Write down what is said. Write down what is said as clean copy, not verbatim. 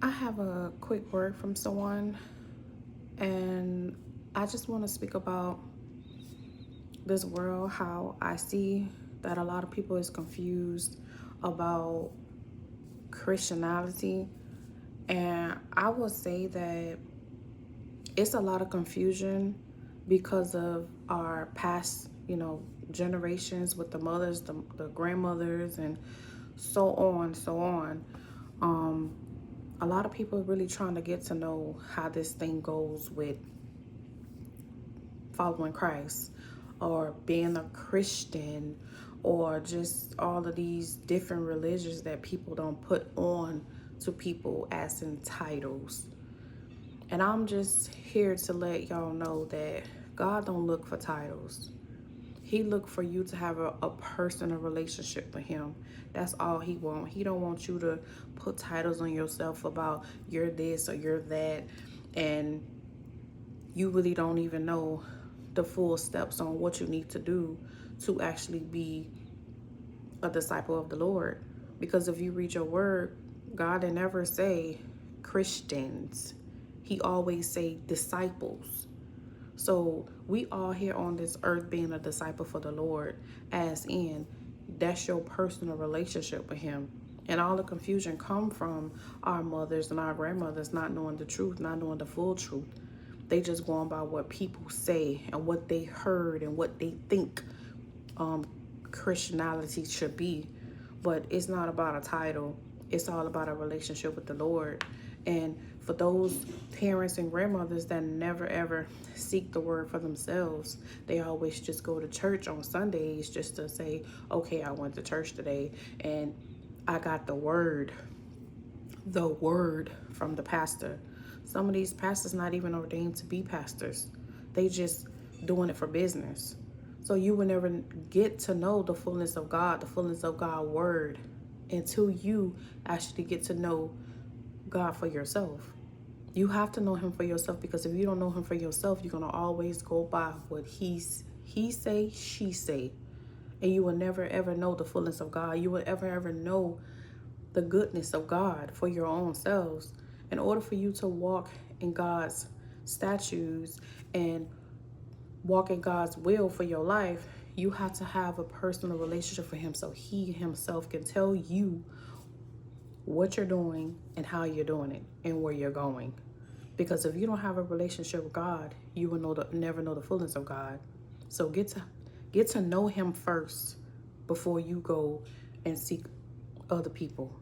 I have a quick word from someone, and I just want to speak about this world, how I see that a lot of people is confused about Christianity. And I would say that it's a lot of confusion because of our past, generations with the mothers, the grandmothers, and so on, so on. Um, a lot of people are really trying to get to know how this thing goes with following Christ or being a Christian or just all of these different religions that people don't put on to people as in titles. And I'm just here to let y'all know that God don't look for titles. He look for you to have a personal relationship with him. That's all he want. He don't want you to put titles on yourself about you're this or you're that, and you really don't even know the full steps on what you need to do to actually be a disciple of the Lord. Because if you read your word, God didn't ever say Christians. He always say disciples. So we all here on this earth being a disciple for the Lord, as in that's your personal relationship with him. And all the confusion come from our mothers and our grandmothers not knowing the truth, not knowing the full truth. They just going by what people say and what they heard and what they think um, Christianity should be. But it's not about a title. It's all about a relationship with the Lord. And for those parents and grandmothers that never ever seek the word for themselves, they always just go to church on Sundays just to say, okay, I went to church today and I got the word from the pastor. Some of these pastors not even ordained to be pastors. They just doing it for business. So you will never get to know the fullness of God, the fullness of God's word, until you actually get to know God for yourself. You have to know him for yourself, because if you don't know him for yourself, you're gonna always go by what he say, she say. And you will never ever know the fullness of God. You will ever know the goodness of God for your own selves. In order for you to walk in God's statutes and walk in God's will for your life, you have to have a personal relationship with him so he himself can tell you what you're doing and how you're doing it and where you're going. Because if you don't have a relationship with God, you will never know the fullness of God. So get to know him first before you go and seek other people.